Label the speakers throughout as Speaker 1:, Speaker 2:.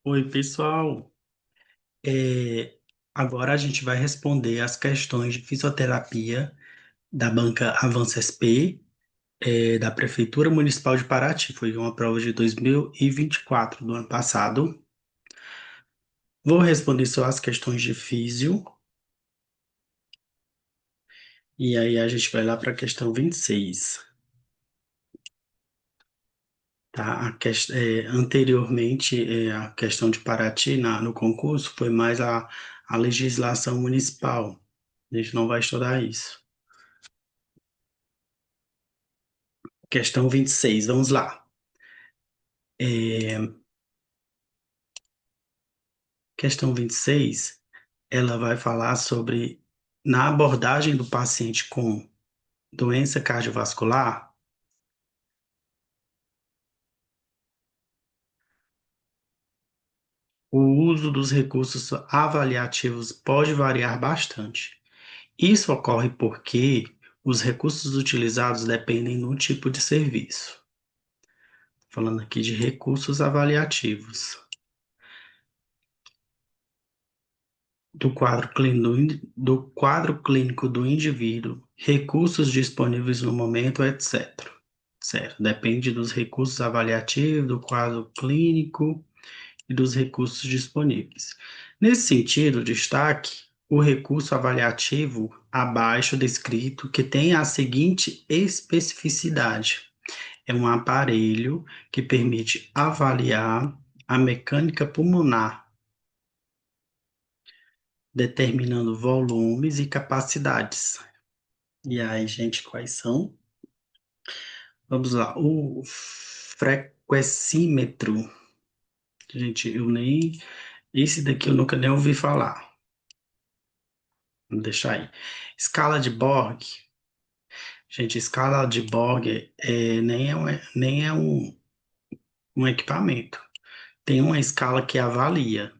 Speaker 1: Oi, pessoal. É, Agora a gente vai responder as questões de fisioterapia da banca Avança SP, da Prefeitura Municipal de Paraty. Foi uma prova de 2024, do ano passado. Vou responder só as questões de físio, e aí a gente vai lá para a questão 26. Tá? Anteriormente, a questão de Paraty no concurso foi mais a legislação municipal. A gente não vai estudar isso. Questão 26, vamos lá. É, Questão 26, ela vai falar sobre, na abordagem do paciente com doença cardiovascular, o uso dos recursos avaliativos pode variar bastante. Isso ocorre porque os recursos utilizados dependem do tipo de serviço. Falando aqui de recursos avaliativos. Do quadro clínico do indivíduo, recursos disponíveis no momento, etc. Certo? Depende dos recursos avaliativos, do quadro clínico e dos recursos disponíveis. Nesse sentido, destaque o recurso avaliativo abaixo descrito, que tem a seguinte especificidade: é um aparelho que permite avaliar a mecânica pulmonar, determinando volumes e capacidades. E aí, gente, quais são? Vamos lá. O frequencímetro. Gente, eu nem. Esse daqui eu nunca nem ouvi falar. Vou deixar aí. Escala de Borg. Gente, escala de Borg nem é um equipamento. Tem uma escala que avalia,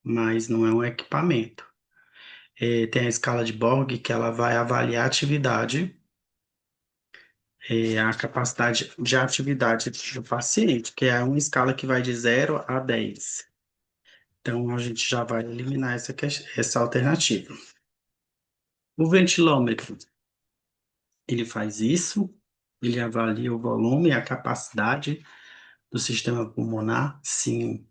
Speaker 1: mas não é um equipamento. Tem a escala de Borg que ela vai avaliar a atividade, a capacidade de atividade do paciente, que é uma escala que vai de 0 a 10. Então, a gente já vai eliminar essa alternativa. O ventilômetro, ele faz isso, ele avalia o volume e a capacidade do sistema pulmonar, sim.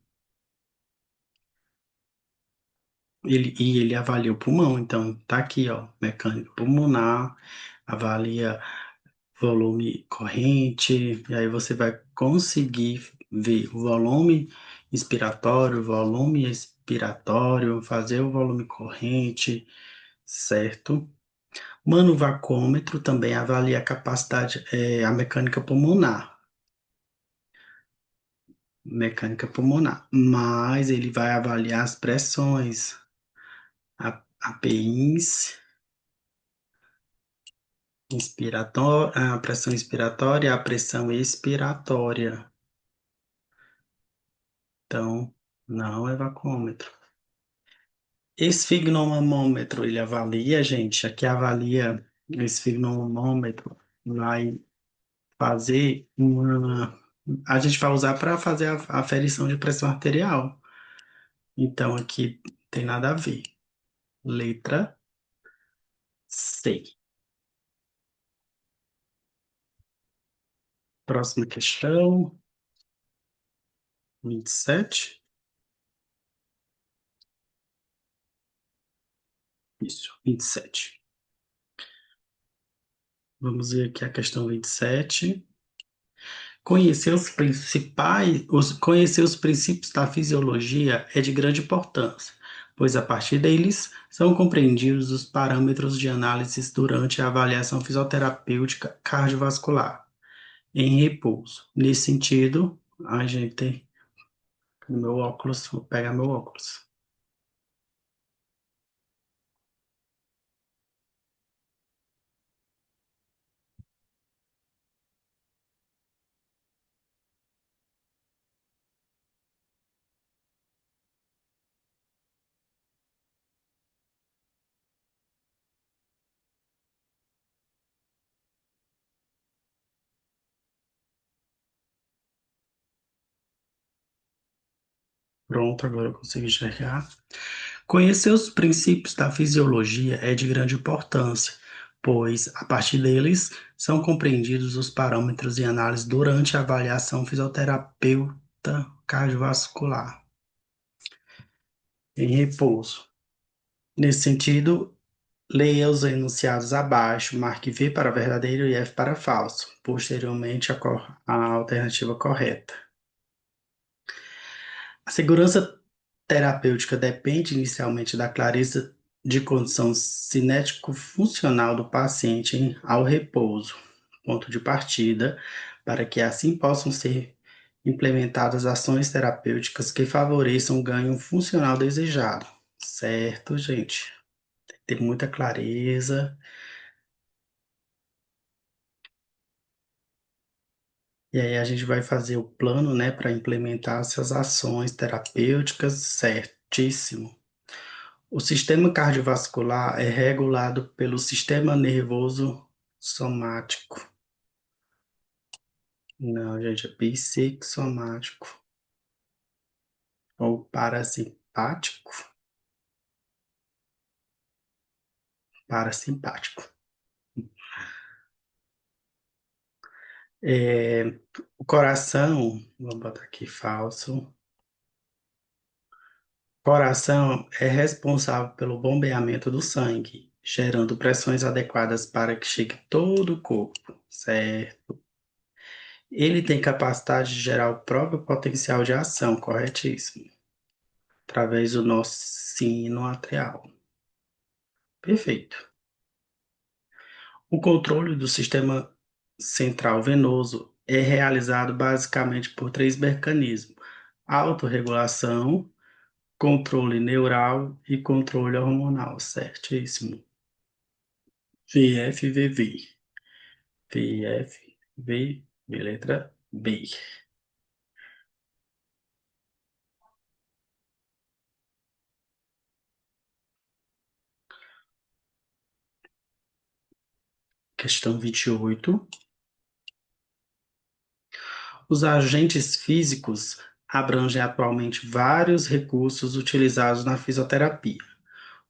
Speaker 1: Ele avalia o pulmão, então tá aqui, ó, mecânica pulmonar, avalia volume corrente, e aí você vai conseguir ver o volume inspiratório, volume expiratório, fazer o volume corrente, certo? Manovacômetro também avalia a capacidade, a mecânica pulmonar, mas ele vai avaliar as pressões, APIs, a pressão inspiratória e a pressão expiratória. Então, não é vacômetro. Esfigmomômetro, ele avalia, gente, aqui avalia o esfigmomômetro, vai fazer uma. A gente vai usar para fazer a aferição de pressão arterial. Então, aqui tem nada a ver. Letra C. Próxima questão, 27. Isso, 27. Vamos ver aqui a questão 27. Conhecer os princípios da fisiologia é de grande importância, pois a partir deles são compreendidos os parâmetros de análise durante a avaliação fisioterapêutica cardiovascular em repouso. Nesse sentido, a gente, meu óculos, vou pegar meu óculos. Pronto, agora eu consigo enxergar. Conhecer os princípios da fisiologia é de grande importância, pois, a partir deles, são compreendidos os parâmetros de análise durante a avaliação fisioterapeuta cardiovascular em repouso. Nesse sentido, leia os enunciados abaixo, marque V para verdadeiro e F para falso. Posteriormente, a alternativa correta. A segurança terapêutica depende inicialmente da clareza de condição cinético-funcional do paciente ao repouso, ponto de partida, para que assim possam ser implementadas ações terapêuticas que favoreçam o ganho funcional desejado. Certo, gente? Tem que ter muita clareza. E aí a gente vai fazer o plano, né, para implementar essas ações terapêuticas, certíssimo. O sistema cardiovascular é regulado pelo sistema nervoso somático. Não, gente, é psicossomático ou parasimpático. Parasimpático. O coração, vou botar aqui falso. Coração é responsável pelo bombeamento do sangue, gerando pressões adequadas para que chegue todo o corpo, certo? Ele tem capacidade de gerar o próprio potencial de ação, corretíssimo, através do nosso sino atrial. Perfeito. O controle do sistema central venoso é realizado basicamente por três mecanismos: autorregulação, controle neural e controle hormonal, certíssimo. VFVV. VFVV, letra B. Questão 28. Os agentes físicos abrangem atualmente vários recursos utilizados na fisioterapia,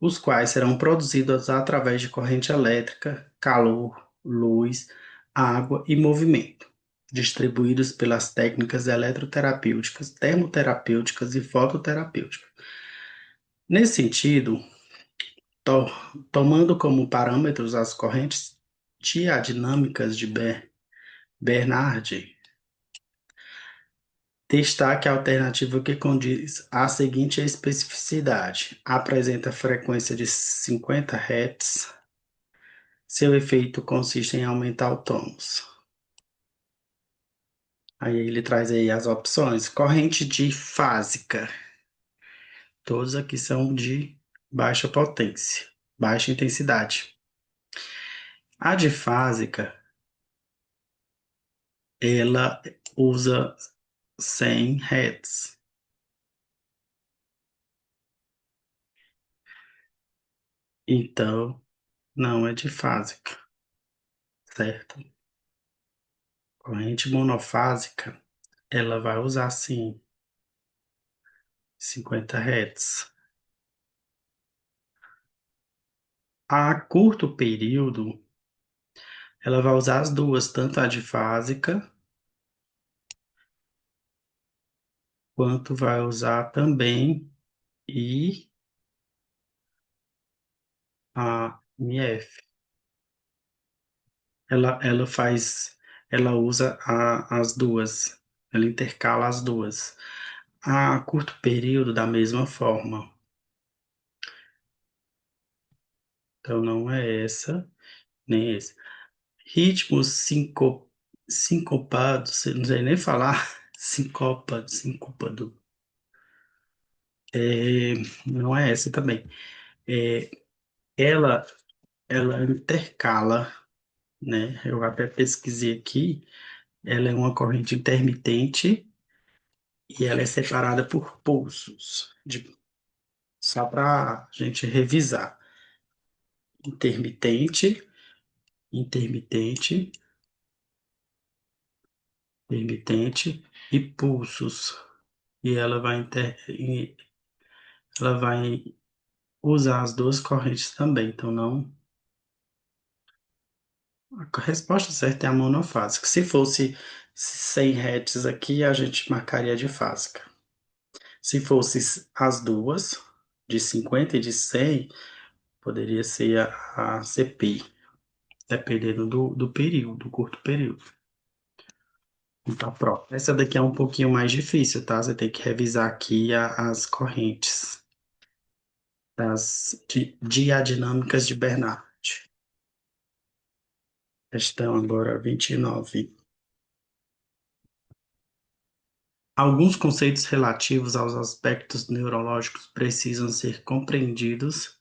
Speaker 1: os quais serão produzidos através de corrente elétrica, calor, luz, água e movimento, distribuídos pelas técnicas eletroterapêuticas, termoterapêuticas e fototerapêuticas. Nesse sentido, to- tomando como parâmetros as correntes diadinâmicas de Bernard, destaque a alternativa que condiz à seguinte especificidade: apresenta frequência de 50 Hz. Seu efeito consiste em aumentar o tônus. Aí ele traz aí as opções. Corrente difásica. Todos aqui são de baixa potência, baixa intensidade. A difásica, ela usa 100 Hz. Então, não é difásica, certo? Corrente monofásica, ela vai usar sim 50 Hz. A curto período, ela vai usar as duas, tanto a difásica quanto vai usar também e a MF. Ela faz, ela usa as duas, ela intercala as duas. A curto período, da mesma forma. Então, não é essa, nem esse. Ritmos sincopados, não sei nem falar, síncopado. Não é essa também. É, ela, ela intercala, né? Eu até pesquisei aqui, ela é uma corrente intermitente e ela é separada por pulsos, só para a gente revisar. Intermitente, intermitente, intermitente e pulsos. e ela vai usar as duas correntes também. Então, não. A resposta certa é a monofásica. Se fosse 100 Hz aqui, a gente marcaria de fásica. Se fosse as duas, de 50 e de 100, poderia ser a CPI, dependendo do período, do curto período. Então, pronto. Essa daqui é um pouquinho mais difícil, tá? Você tem que revisar aqui as correntes das diadinâmicas de Bernard. Questão agora 29. Alguns conceitos relativos aos aspectos neurológicos precisam ser compreendidos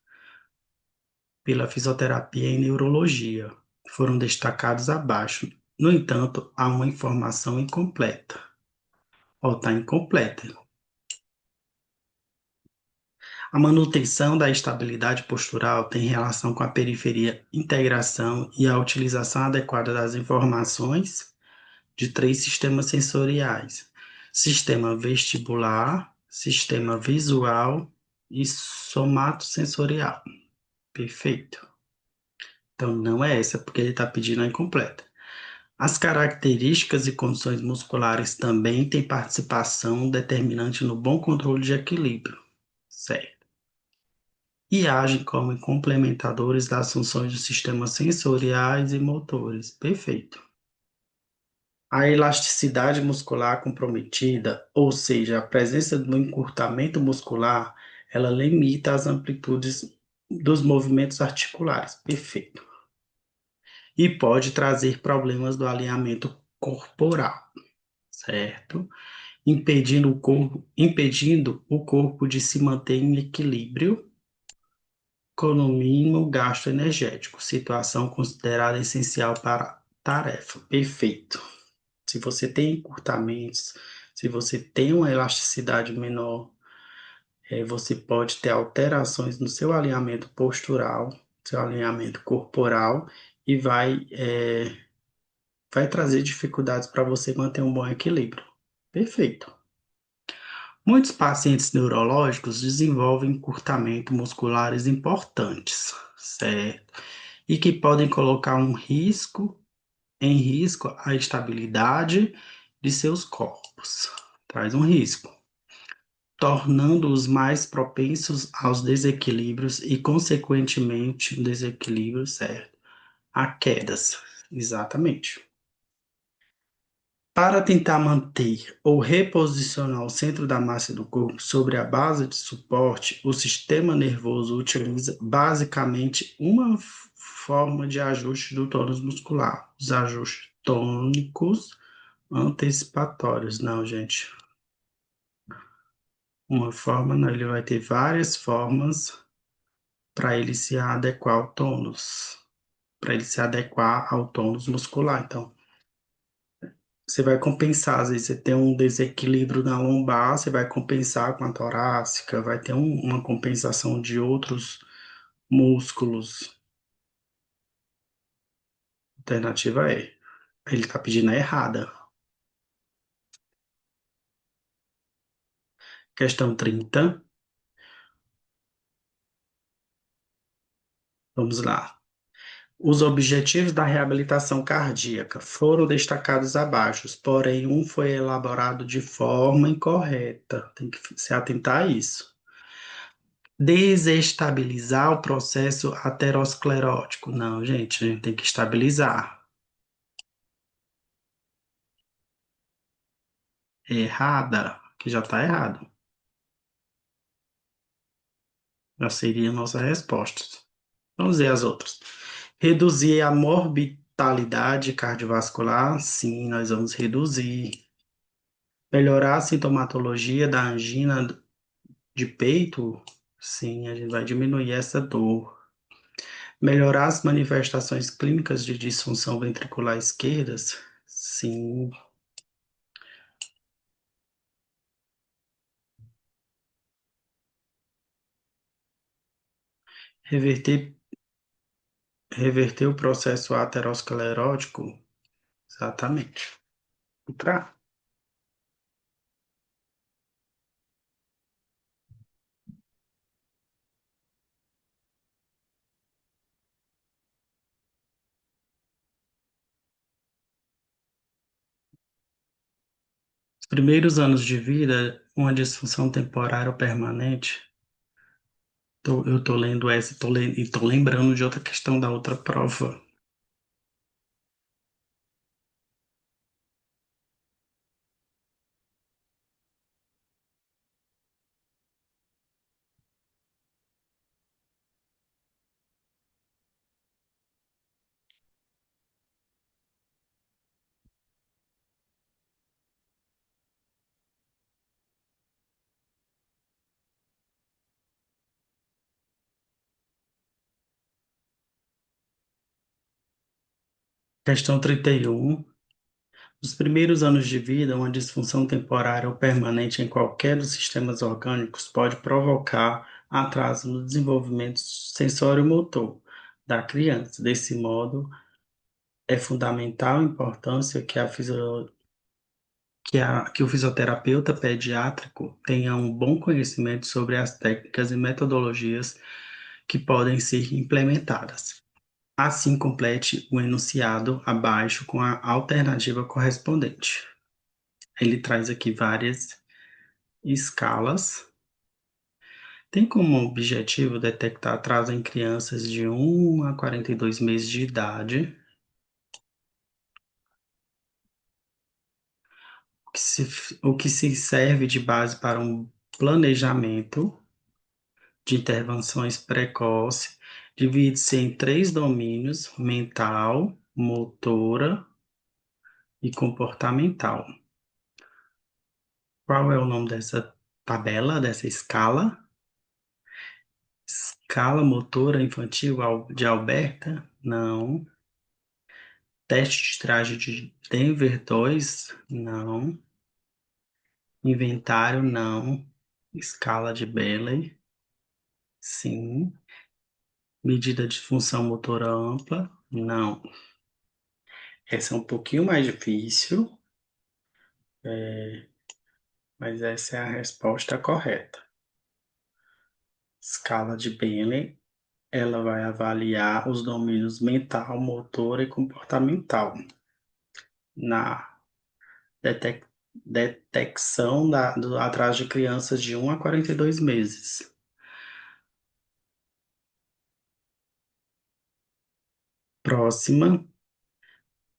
Speaker 1: pela fisioterapia e neurologia. Foram destacados abaixo. No entanto, há uma informação incompleta. Ou está incompleta. A manutenção da estabilidade postural tem relação com a periferia, integração e a utilização adequada das informações de três sistemas sensoriais: sistema vestibular, sistema visual e somatosensorial. Perfeito. Então não é essa, porque ele está pedindo a incompleta. As características e condições musculares também têm participação determinante no bom controle de equilíbrio. Certo. E agem como complementadores das funções dos sistemas sensoriais e motores. Perfeito. A elasticidade muscular comprometida, ou seja, a presença do encurtamento muscular, ela limita as amplitudes dos movimentos articulares. Perfeito. E pode trazer problemas do alinhamento corporal, certo? Impedindo o corpo de se manter em equilíbrio com o mínimo gasto energético, situação considerada essencial para a tarefa. Perfeito. Se você tem encurtamentos, se você tem uma elasticidade menor, você pode ter alterações no seu alinhamento postural, seu alinhamento corporal, e vai trazer dificuldades para você manter um bom equilíbrio. Perfeito. Muitos pacientes neurológicos desenvolvem encurtamentos musculares importantes, certo? E que podem colocar em risco a estabilidade de seus corpos. Traz um risco, tornando-os mais propensos aos desequilíbrios e, consequentemente, desequilíbrio, certo? A quedas. Exatamente. Para tentar manter ou reposicionar o centro da massa do corpo sobre a base de suporte, o sistema nervoso utiliza basicamente uma forma de ajuste do tônus muscular, os ajustes tônicos antecipatórios. Não, gente. Uma forma, não, ele vai ter várias formas para ele se adequar ao tônus, para ele se adequar ao tônus muscular. Então, você vai compensar, às vezes você tem um desequilíbrio na lombar, você vai compensar com a torácica, vai ter uma compensação de outros músculos. A alternativa é, ele está pedindo a errada. Questão 30, vamos lá. Os objetivos da reabilitação cardíaca foram destacados abaixo, porém um foi elaborado de forma incorreta. Tem que se atentar a isso. Desestabilizar o processo aterosclerótico. Não, gente, a gente tem que estabilizar. Errada, que já está errado. Já seria a nossa resposta. Vamos ver as outras. Reduzir a mortalidade cardiovascular. Sim, nós vamos reduzir. Melhorar a sintomatologia da angina de peito. Sim, a gente vai diminuir essa dor. Melhorar as manifestações clínicas de disfunção ventricular esquerdas. Sim. Reverter, reverter o processo aterosclerótico. Exatamente. Outra. Primeiros anos de vida, uma disfunção temporária ou permanente. Eu tô lendo essa e tô lembrando de outra questão da outra prova. Questão 31. Nos primeiros anos de vida, uma disfunção temporária ou permanente em qualquer dos sistemas orgânicos pode provocar atraso no desenvolvimento sensório-motor da criança. Desse modo, é fundamental a importância que o fisioterapeuta pediátrico tenha um bom conhecimento sobre as técnicas e metodologias que podem ser implementadas. Assim, complete o enunciado abaixo com a alternativa correspondente. Ele traz aqui várias escalas. Tem como objetivo detectar atraso em crianças de 1 a 42 meses de idade, o que se serve de base para um planejamento de intervenções precoce. Divide-se em três domínios: mental, motora e comportamental. Qual é o nome dessa tabela, dessa escala? Escala motora infantil de Alberta? Não. Teste de traje de Denver 2? Não. Inventário? Não. Escala de Bailey? Sim. Medida de função motora ampla? Não. Essa é um pouquinho mais difícil, mas essa é a resposta correta. Escala de Bailey, ela vai avaliar os domínios mental, motor e comportamental na detecção do atraso de crianças de 1 a 42 meses. Próxima,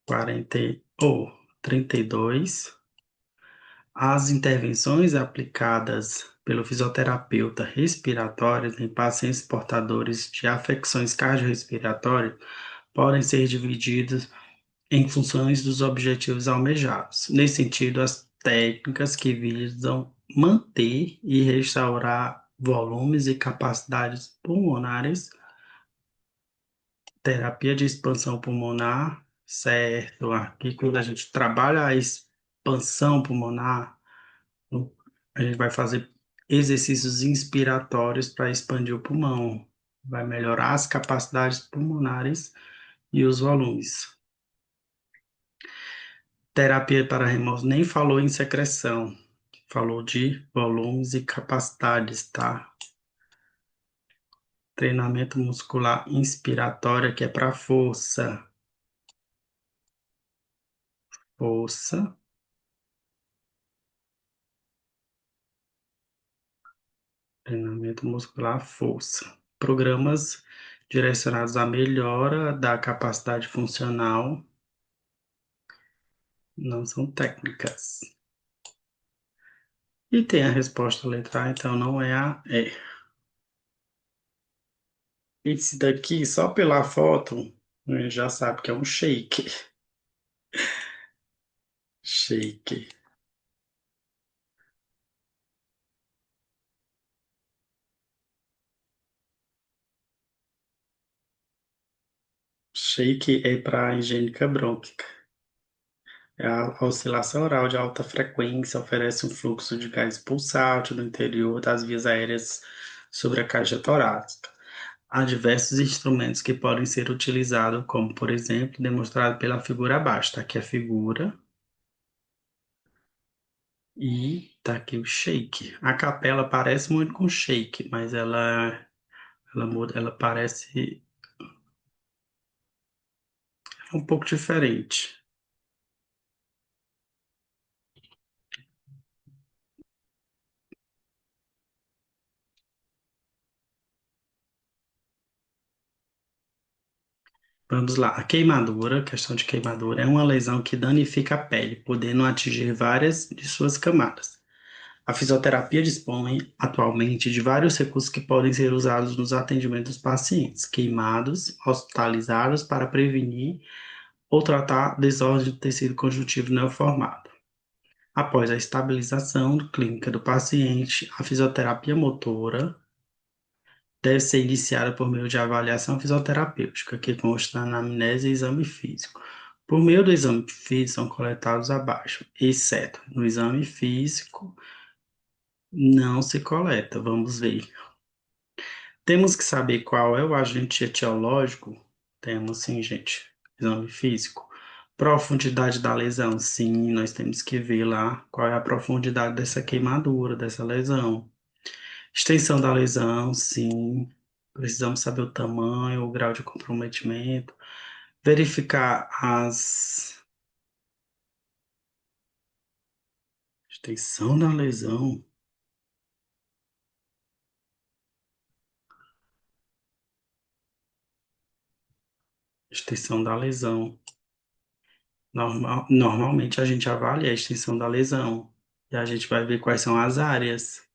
Speaker 1: 40 ou 32. As intervenções aplicadas pelo fisioterapeuta respiratórias em pacientes portadores de afecções cardiorrespiratórias podem ser divididas em funções dos objetivos almejados. Nesse sentido, as técnicas que visam manter e restaurar volumes e capacidades pulmonares, terapia de expansão pulmonar, certo? Aqui, quando a gente trabalha a expansão pulmonar, a gente vai fazer exercícios inspiratórios para expandir o pulmão, vai melhorar as capacidades pulmonares e os volumes. Terapia para remoção, nem falou em secreção, falou de volumes e capacidades, tá? Treinamento muscular inspiratório, que é para força. Força, treinamento muscular, força. Programas direcionados à melhora da capacidade funcional não são técnicas. E tem a resposta letra A, então não é a E. Esse daqui, só pela foto, já sabe que é um shake. Shake. Shake é para higiênica brônquica. É a oscilação oral de alta frequência oferece um fluxo de gás pulsátil no interior das vias aéreas sobre a caixa torácica. Há diversos instrumentos que podem ser utilizados, como, por exemplo, demonstrado pela figura abaixo. Está aqui a figura e está aqui o shake. A capela parece muito com shake, mas ela parece um pouco diferente. Vamos lá. A queimadura, questão de queimadura, é uma lesão que danifica a pele, podendo atingir várias de suas camadas. A fisioterapia dispõe atualmente de vários recursos que podem ser usados nos atendimentos dos pacientes queimados, hospitalizados para prevenir ou tratar desordem do tecido conjuntivo neoformado. Após a estabilização clínica do paciente, a fisioterapia motora deve ser iniciada por meio de avaliação fisioterapêutica, que consta na anamnese e exame físico. Por meio do exame físico são coletados abaixo, exceto no exame físico não se coleta. Vamos ver. Temos que saber qual é o agente etiológico? Temos sim, gente. Exame físico. Profundidade da lesão, sim, nós temos que ver lá qual é a profundidade dessa queimadura, dessa lesão. Extensão da lesão, sim. Precisamos saber o tamanho, o grau de comprometimento. Verificar as. Extensão da lesão. Extensão da lesão. Normalmente a gente avalia a extensão da lesão. E a gente vai ver quais são as áreas.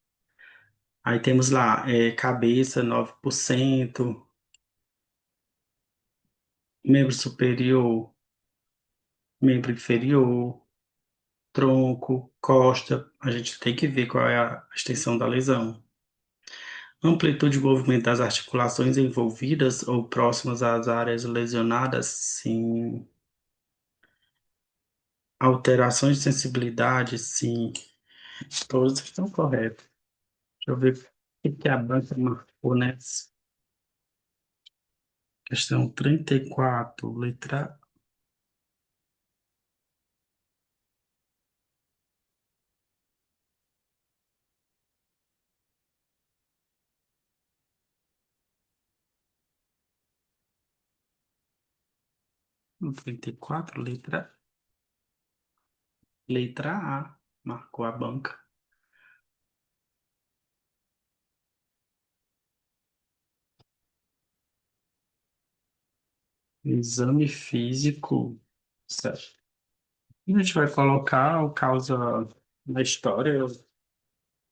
Speaker 1: Aí temos lá, cabeça, 9%, membro superior, membro inferior, tronco, costa. A gente tem que ver qual é a extensão da lesão. Amplitude de movimento das articulações envolvidas ou próximas às áreas lesionadas, sim. Alterações de sensibilidade, sim. Todos estão corretos. Deixa eu ver o que a banca marcou nessa. Questão 34, letra. No 34, letra A, marcou a banca. Exame físico, certo. E a gente vai colocar o causa na história.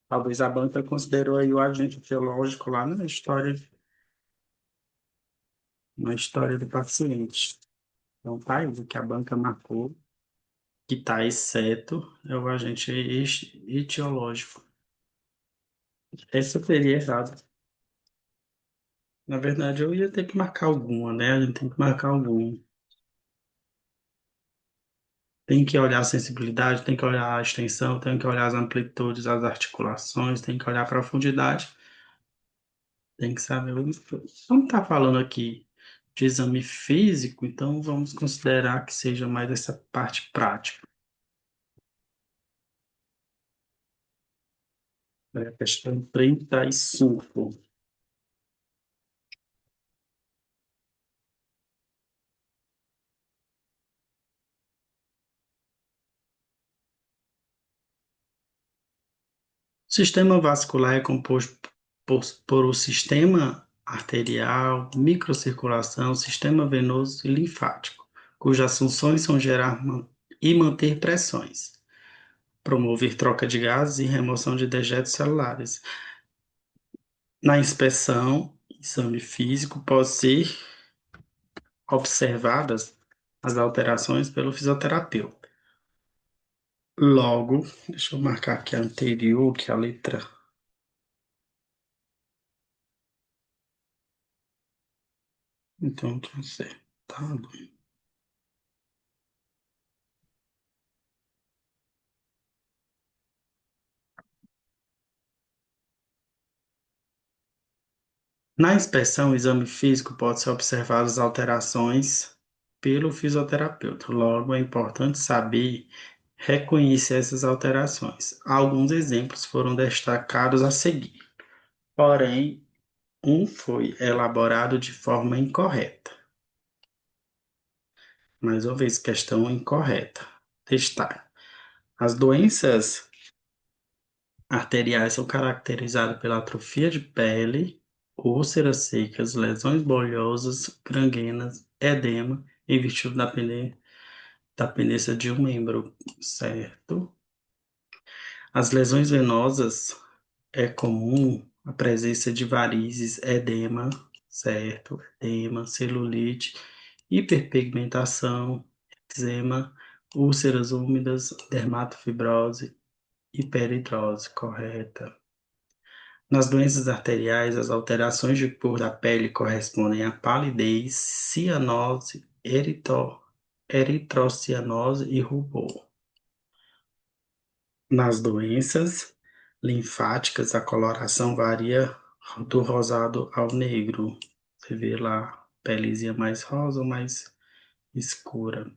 Speaker 1: Talvez a banca considerou aí o agente biológico lá na história do paciente. Então, tá aí o que a banca marcou, que está exceto é o agente etiológico. Essa seria errado. Na verdade, eu ia ter que marcar alguma, né? A gente tem que marcar alguma. Tem que olhar a sensibilidade, tem que olhar a extensão, tem que olhar as amplitudes, as articulações, tem que olhar a profundidade, tem que saber. Como está falando aqui de exame físico, então vamos considerar que seja mais essa parte prática. É a questão 35. O sistema vascular é composto por o sistema arterial, microcirculação, sistema venoso e linfático, cujas funções são gerar e manter pressões, promover troca de gases e remoção de dejetos celulares. Na inspeção, exame físico, pode ser observadas as alterações pelo fisioterapeuta. Logo, deixa eu marcar aqui a anterior, que é a letra. Então, consertado. Na inspeção, o exame físico pode ser observado as alterações pelo fisioterapeuta. Logo, é importante saber reconhecer essas alterações. Alguns exemplos foram destacados a seguir. Porém, um foi elaborado de forma incorreta. Mais uma vez, questão incorreta. Destaque. As doenças arteriais são caracterizadas pela atrofia de pele, úlceras secas, lesões bolhosas, gangrenas, edema, em virtude da pendência de um membro, certo? As lesões venosas é comum a presença de varizes, edema, certo? Edema, celulite, hiperpigmentação, eczema, úlceras úmidas, dermatofibrose e peridrose, correta. Nas doenças arteriais, as alterações de cor da pele correspondem a palidez, cianose, eritrocianose e rubor. Nas doenças linfáticas, a coloração varia do rosado ao negro. Você vê lá, pelezinha mais rosa ou mais escura.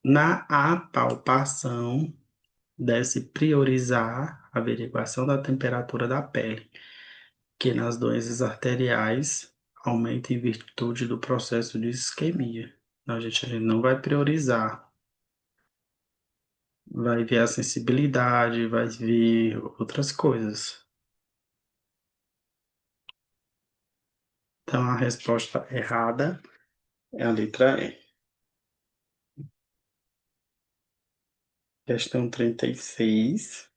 Speaker 1: Na apalpação, deve-se priorizar a averiguação da temperatura da pele, que nas doenças arteriais aumenta em virtude do processo de isquemia. Então, a gente não vai priorizar, vai ver a sensibilidade, vai ver outras coisas. Então, a resposta errada é a letra E. Questão 36.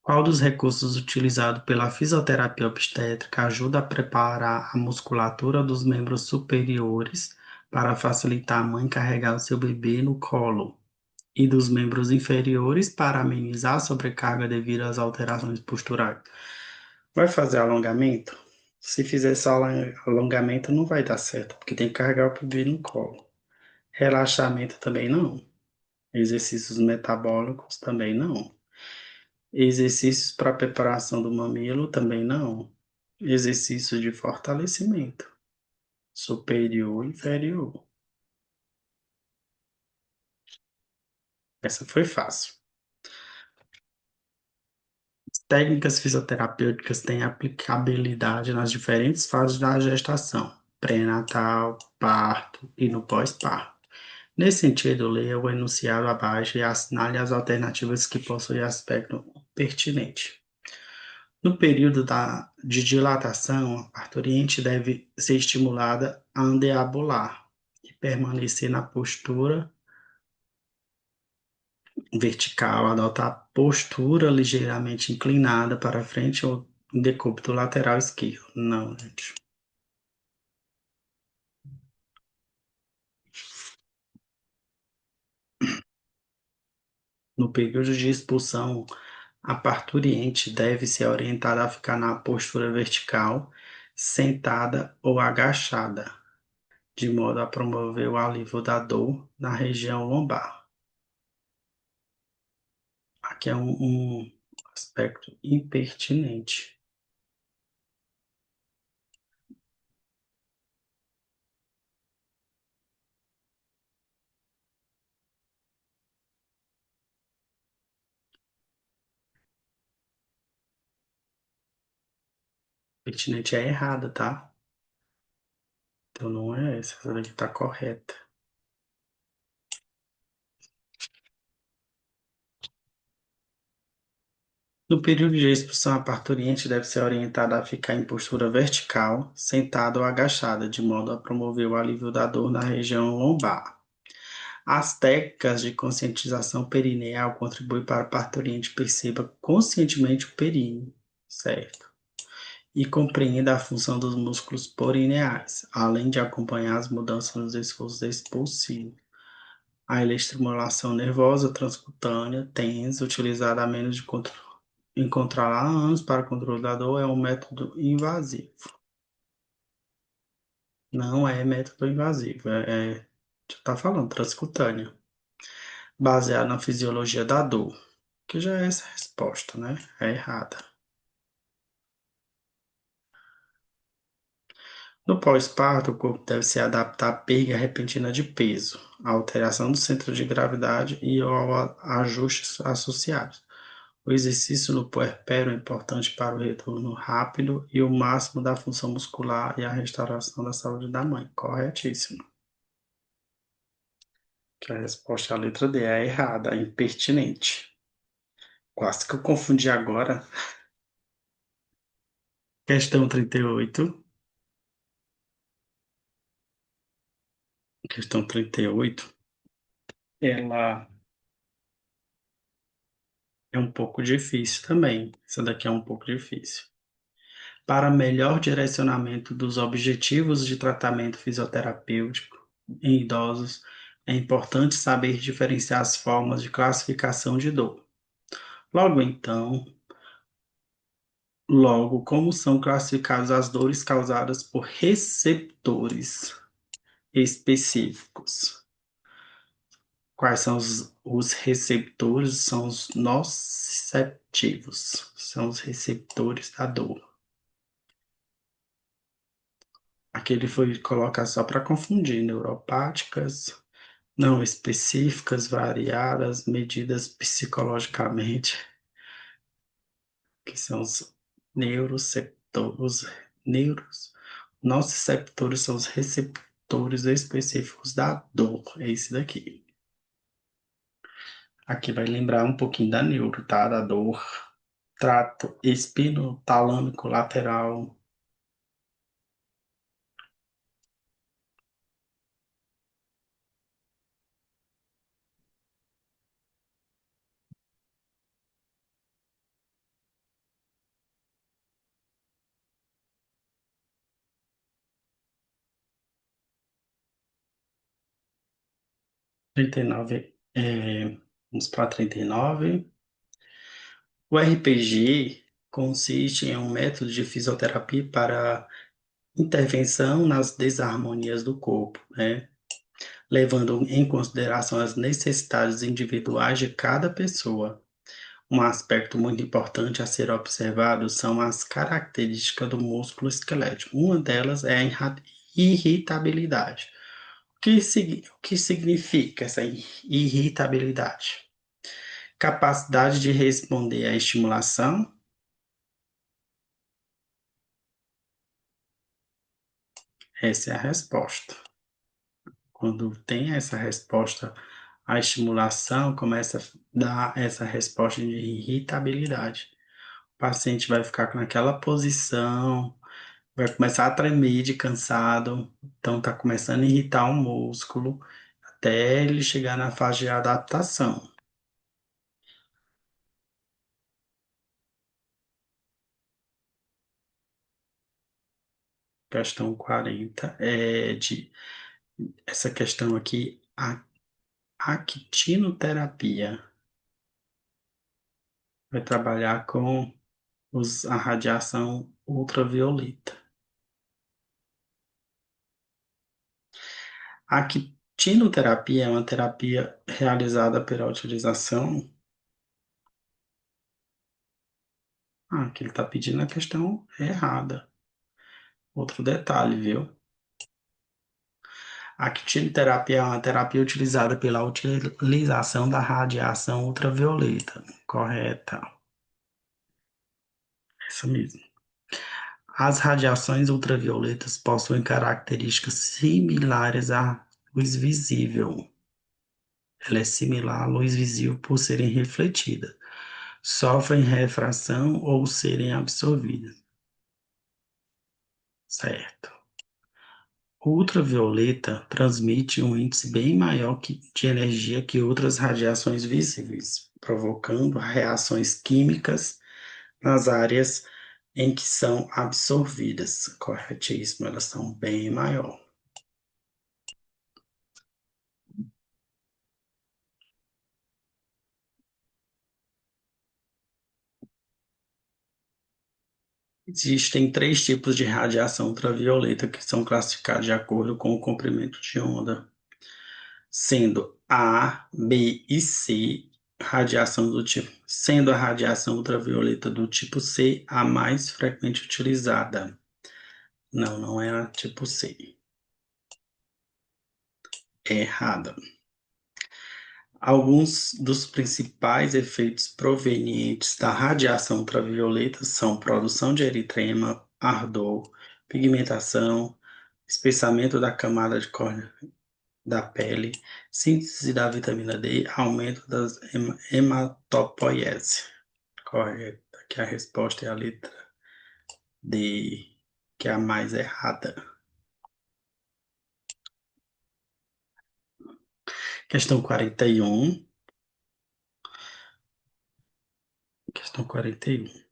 Speaker 1: Qual dos recursos utilizado pela fisioterapia obstétrica ajuda a preparar a musculatura dos membros superiores para facilitar a mãe carregar o seu bebê no colo e dos membros inferiores para amenizar a sobrecarga devido às alterações posturais? Vai fazer alongamento? Se fizer só alongamento, não vai dar certo, porque tem que carregar o bebê no colo. Relaxamento também não. Exercícios metabólicos também não. Exercícios para preparação do mamilo também não. Exercício de fortalecimento superior e inferior. Essa foi fácil. Técnicas fisioterapêuticas têm aplicabilidade nas diferentes fases da gestação, pré-natal, parto e no pós-parto. Nesse sentido, leia o enunciado abaixo e assinale as alternativas que possuem aspecto pertinente. No período de dilatação, a parturiente deve ser estimulada a deambular e permanecer na postura vertical, adotar postura ligeiramente inclinada para frente ou em decúbito lateral esquerdo. Não, gente. No período de expulsão, a parturiente deve ser orientada a ficar na postura vertical, sentada ou agachada, de modo a promover o alívio da dor na região lombar. Aqui é um aspecto impertinente. Pertinente é errada, tá? Então não é essa daqui tá correta. No período de expulsão, a parturiente deve ser orientada a ficar em postura vertical, sentada ou agachada, de modo a promover o alívio da dor na região lombar. As técnicas de conscientização perineal contribuem para que a parturiente perceba conscientemente o períneo, certo? E compreenda a função dos músculos perineais, além de acompanhar as mudanças nos esforços expulsivos. A estimulação nervosa transcutânea, TENS, utilizada a menos de encontrá-la há anos para controle da dor, é um método invasivo. Não é método invasivo, já está falando, transcutânea, baseado na fisiologia da dor, que já é essa resposta, né? É errada. No pós-parto, o corpo deve se adaptar à perda repentina de peso, à alteração do centro de gravidade e ao ajustes associados. O exercício no puerpério é importante para o retorno rápido e o máximo da função muscular e a restauração da saúde da mãe. Corretíssimo. Que a resposta à letra D é errada, é impertinente. Quase que eu confundi agora. Questão 38. Questão 38. Ela é um pouco difícil também. Essa daqui é um pouco difícil. Para melhor direcionamento dos objetivos de tratamento fisioterapêutico em idosos, é importante saber diferenciar as formas de classificação de dor. Logo então, logo, como são classificadas as dores causadas por receptores específicos? Quais são os receptores? São os nociceptivos, são os receptores da dor. Aqui ele foi colocar só para confundir, neuropáticas, não específicas, variadas, medidas psicologicamente, que são os neuroceptores, neuros, nociceptores são os receptores específicos da dor, é esse daqui. Aqui vai lembrar um pouquinho da neuro, tá? Da dor. Trato espinotalâmico lateral. Trinta e nove. Vamos para 39. O RPG consiste em um método de fisioterapia para intervenção nas desarmonias do corpo, né? Levando em consideração as necessidades individuais de cada pessoa. Um aspecto muito importante a ser observado são as características do músculo esquelético. Uma delas é a irritabilidade. O que significa essa irritabilidade? Capacidade de responder à estimulação. Essa é a resposta. Quando tem essa resposta à estimulação, começa a dar essa resposta de irritabilidade. O paciente vai ficar naquela posição, vai começar a tremer de cansado, então está começando a irritar o músculo até ele chegar na fase de adaptação. Questão 40 é de essa questão aqui, a actinoterapia. Vai trabalhar com a radiação ultravioleta. A actinoterapia é uma terapia realizada pela utilização. Que ele está pedindo a questão errada. Outro detalhe, viu? A actinoterapia é uma terapia utilizada pela utilização da radiação ultravioleta. Correta. Isso mesmo. As radiações ultravioletas possuem características similares à luz visível. Ela é similar à luz visível por serem refletidas, sofrem refração ou serem absorvidas. Certo. O ultravioleta transmite um índice bem maior de energia que outras radiações visíveis, provocando reações químicas nas áreas em que são absorvidas. Corretíssimo, elas são bem maior. Existem três tipos de radiação ultravioleta que são classificados de acordo com o comprimento de onda, sendo A, B e C sendo a radiação ultravioleta do tipo C a mais frequente utilizada. Não, não é a tipo C. É errada. Alguns dos principais efeitos provenientes da radiação ultravioleta são produção de eritrema, ardor, pigmentação, espessamento da camada de córnea da pele, síntese da vitamina D, aumento das hematopoieses. correta, que a resposta é a letra D, que é a mais errada. Questão 41. Questão 41.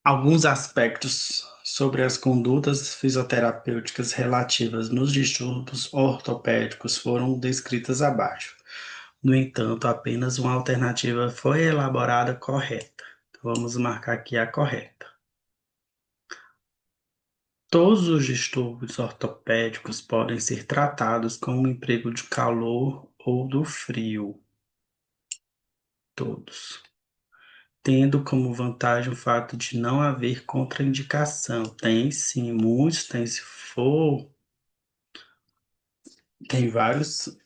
Speaker 1: Alguns aspectos sobre as condutas fisioterapêuticas relativas nos distúrbios ortopédicos foram descritas abaixo. No entanto, apenas uma alternativa foi elaborada correta. Então, vamos marcar aqui a correta. Todos os distúrbios ortopédicos podem ser tratados com o emprego de calor ou do frio. Todos. Tendo como vantagem o fato de não haver contraindicação. Tem sim, muitos tem, se for, tem várias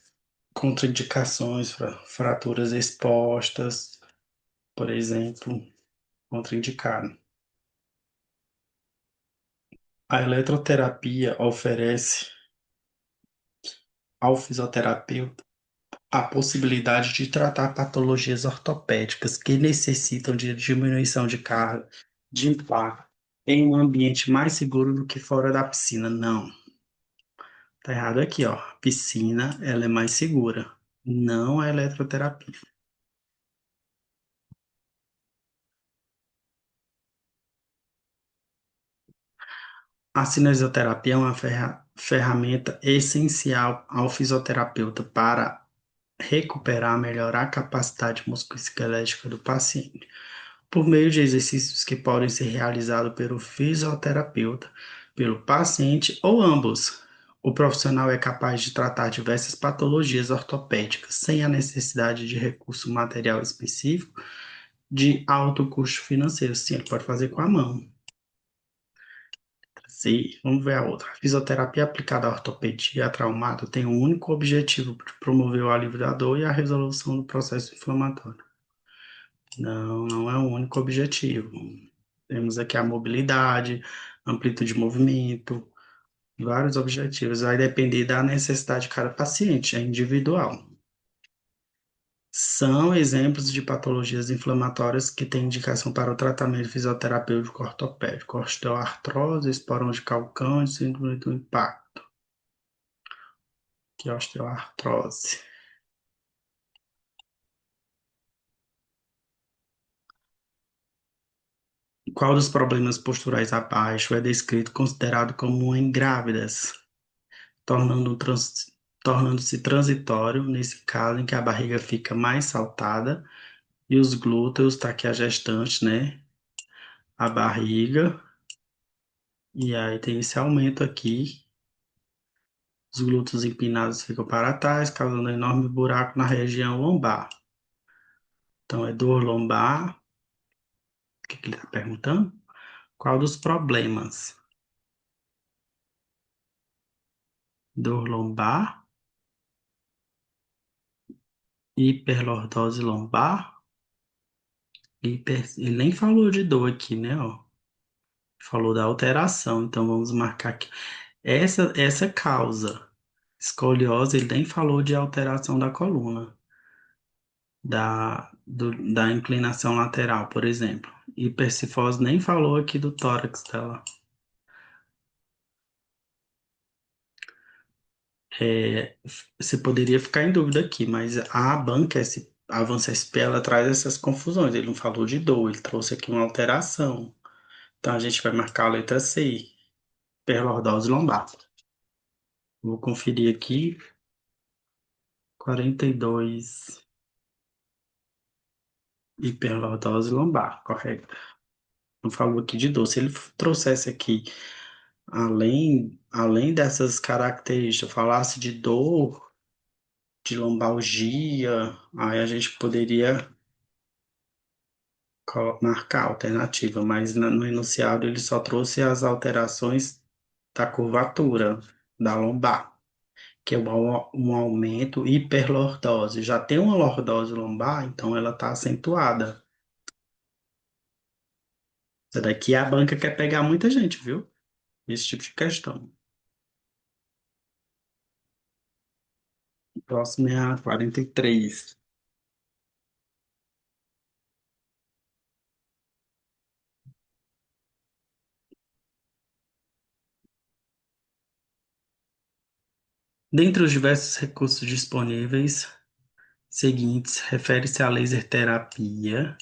Speaker 1: contraindicações, fraturas expostas, por exemplo, contraindicado. A eletroterapia oferece ao fisioterapeuta a possibilidade de tratar patologias ortopédicas que necessitam de diminuição de carga, de impacto, em um ambiente mais seguro do que fora da piscina. Não, tá errado aqui, ó. Piscina, ela é mais segura, não a eletroterapia. A cinesioterapia é uma ferramenta essencial ao fisioterapeuta para recuperar, melhorar a capacidade musculoesquelética do paciente, por meio de exercícios que podem ser realizados pelo fisioterapeuta, pelo paciente ou ambos. O profissional é capaz de tratar diversas patologias ortopédicas sem a necessidade de recurso material específico de alto custo financeiro. Sim, ele pode fazer com a mão. Sim, vamos ver a outra. A fisioterapia aplicada à ortopedia traumada tem um único objetivo de promover o alívio da dor e a resolução do processo inflamatório. Não, não é o único objetivo. Temos aqui a mobilidade, amplitude de movimento, vários objetivos. Vai depender da necessidade de cada paciente, é individual. São exemplos de patologias inflamatórias que têm indicação para o tratamento fisioterapêutico ortopédico: osteoartrose, esporão de calcâneo, síndrome do impacto, que é osteoartrose. Qual dos problemas posturais abaixo é descrito considerado comum em grávidas, tornando trans- tornando-se transitório nesse caso em que a barriga fica mais saltada e os glúteos, tá aqui a gestante, né? A barriga, e aí tem esse aumento aqui. Os glúteos empinados ficam para trás, causando um enorme buraco na região lombar. Então, é dor lombar. O que que ele está perguntando? Qual dos problemas? Dor lombar, hiperlordose lombar. Ele nem falou de dor aqui, né? Ó. Falou da alteração, então vamos marcar aqui. Essa causa, escoliose, ele nem falou de alteração da coluna, da inclinação lateral, por exemplo. Hipercifose nem falou aqui do tórax dela. Você poderia ficar em dúvida aqui, mas a banca, esse Avança SP, ela traz essas confusões. Ele não falou de dor, ele trouxe aqui uma alteração. Então a gente vai marcar a letra C, hiperlordose lombar. Vou conferir aqui, 42, hiperlordose lombar, correto. Não falou aqui de dor. Se ele trouxesse aqui, além dessas características, falasse de dor, de lombalgia, aí a gente poderia marcar a alternativa, mas no enunciado ele só trouxe as alterações da curvatura da lombar, que é um aumento hiperlordose. Já tem uma lordose lombar, então ela está acentuada. Essa daqui a banca quer pegar muita gente, viu? Esse tipo de questão. Próximo é a 43. Dentre os diversos recursos disponíveis, seguintes refere-se à laser terapia.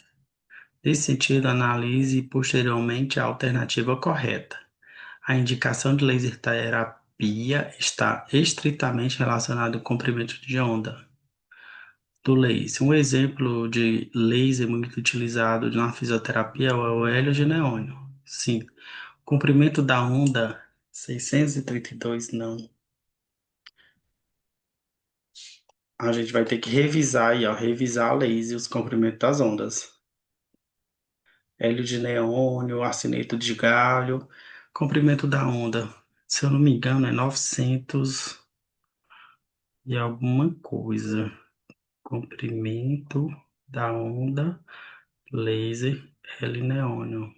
Speaker 1: Nesse sentido, analise posteriormente a alternativa correta. A indicação de laser terapia está estritamente relacionada ao comprimento de onda do laser. Um exemplo de laser muito utilizado na fisioterapia é o hélio de neônio. Sim. Comprimento da onda 632, não. A gente vai ter que revisar aí, ó, revisar a laser e os comprimentos das ondas. Hélio de neônio, arseneto de galho, comprimento da onda. Se eu não me engano, é 900 e alguma coisa. Comprimento da onda, laser, Hélio neônio.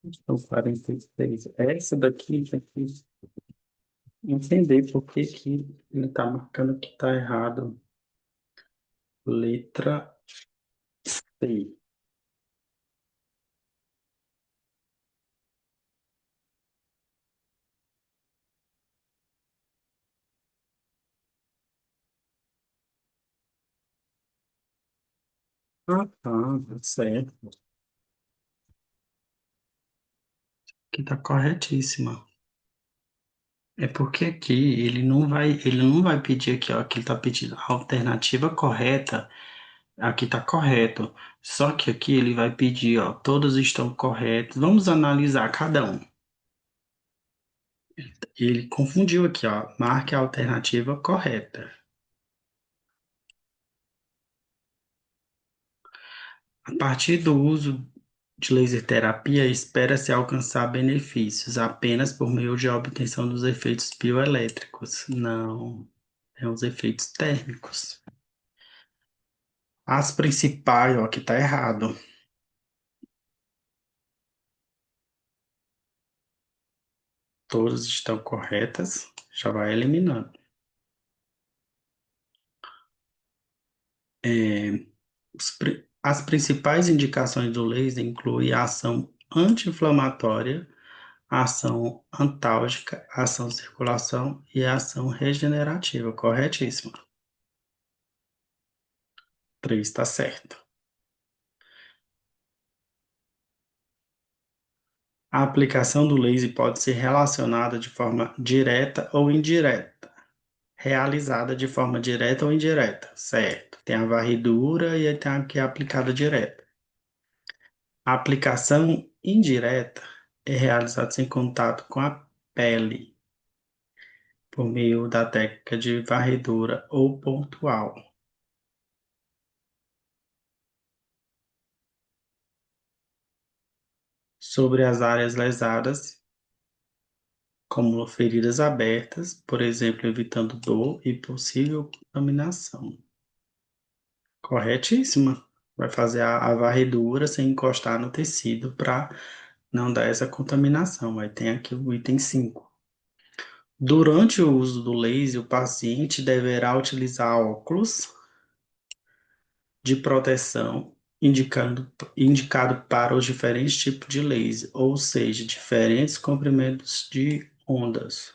Speaker 1: Então, 46. Essa daqui, entender por que que ele está marcando que está errado. Letra C. Ah, tá certo. Que tá corretíssima. É porque aqui ele não vai pedir aqui, ó, que ele tá pedindo a alternativa correta, aqui tá correto. Só que aqui ele vai pedir, ó, todos estão corretos. Vamos analisar cada um. Ele confundiu aqui, ó, marque a alternativa correta. A partir do uso de laser terapia, espera-se alcançar benefícios apenas por meio de obtenção dos efeitos bioelétricos. Não, é os efeitos térmicos. As principais, ó, que tá errado. Todas estão corretas, já vai eliminando. É, as principais indicações do laser incluem a ação anti-inflamatória, a ação antálgica, a ação circulação e a ação regenerativa. Corretíssimo. 3 está certo. A aplicação do laser pode ser relacionada de forma direta ou indireta. Realizada de forma direta ou indireta, certo? Tem a varredura e aí tem a que é aplicada direta. A aplicação indireta é realizada sem contato com a pele, por meio da técnica de varredura ou pontual, sobre as áreas lesadas, como feridas abertas, por exemplo, evitando dor e possível contaminação. Corretíssima. Vai fazer a varredura sem encostar no tecido para não dar essa contaminação. Aí tem aqui o item 5. Durante o uso do laser, o paciente deverá utilizar óculos de proteção indicado para os diferentes tipos de laser, ou seja, diferentes comprimentos de ondas.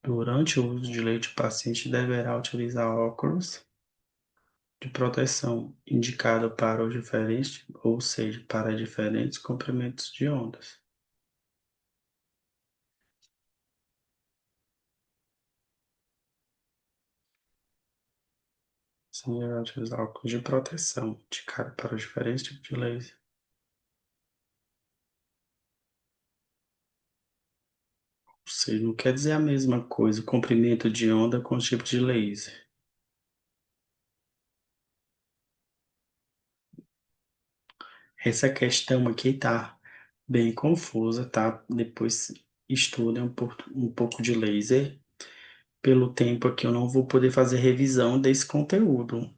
Speaker 1: Durante o uso de laser, o paciente deverá utilizar óculos de proteção indicado para os diferentes, ou seja, para diferentes comprimentos de ondas. Sim, deverá utilizar óculos de proteção indicado para os diferentes tipos de laser. Ou seja, não quer dizer a mesma coisa, o comprimento de onda com o tipo de laser. Essa questão aqui tá bem confusa, tá? Depois estuda um pouco de laser. Pelo tempo aqui eu não vou poder fazer revisão desse conteúdo,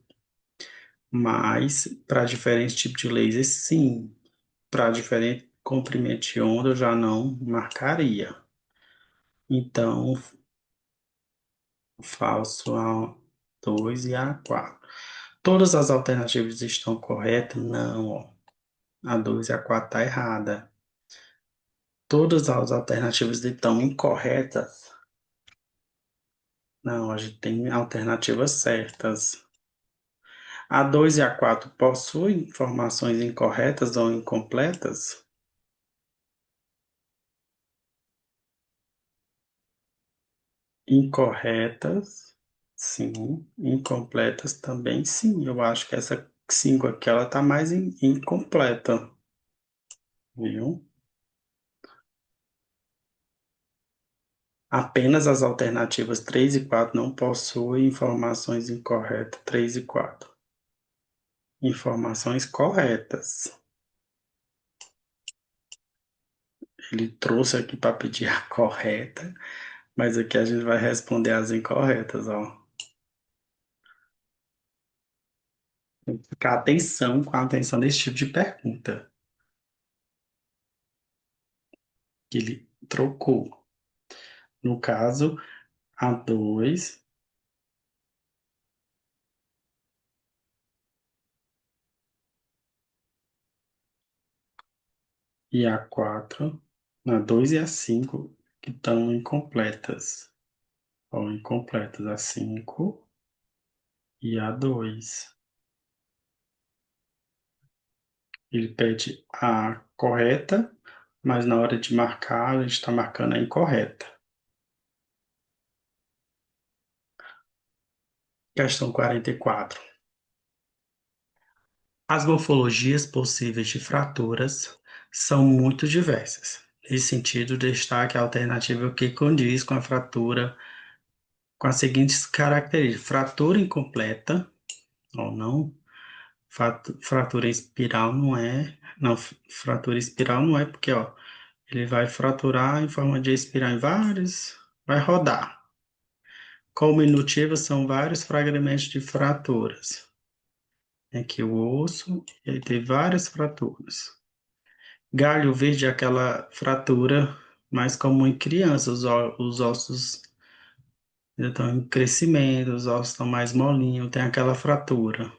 Speaker 1: mas para diferentes tipos de laser, sim. Para diferente comprimento de onda, eu já não marcaria. Então, faço a 2 e a 4. Todas as alternativas estão corretas? Não, ó. A 2 e a 4 tá errada. Todas as alternativas estão incorretas? Não, a gente tem alternativas certas. A 2 e a 4 possuem informações incorretas ou incompletas? Incorretas, sim. Incompletas também, sim. Eu acho que essa 5 aqui, ela tá mais incompleta, viu? Apenas as alternativas 3 e 4 não possuem informações incorretas. 3 e 4. Informações corretas. Ele trouxe aqui para pedir a correta, mas aqui a gente vai responder as incorretas, ó. Tem que ficar atenção com a atenção desse tipo de pergunta que ele trocou. No caso, a 2 e a 4, a 2 e a 5 que estão incompletas. Ó, incompletas a 5 e a 2. Ele pede a correta, mas na hora de marcar, a gente está marcando a incorreta. Questão 44. As morfologias possíveis de fraturas são muito diversas. Nesse sentido, destaque a alternativa que condiz com a fratura com as seguintes características: fratura incompleta ou não, fratura em espiral não é, não, fratura espiral não é porque, ó, ele vai fraturar em forma de espiral em vários, vai rodar. Cominutiva são vários fragmentos de fraturas. Aqui o osso, ele tem várias fraturas. Galho verde é aquela fratura mais comum em crianças, os ossos ainda estão em crescimento, os ossos estão mais molinhos, tem aquela fratura.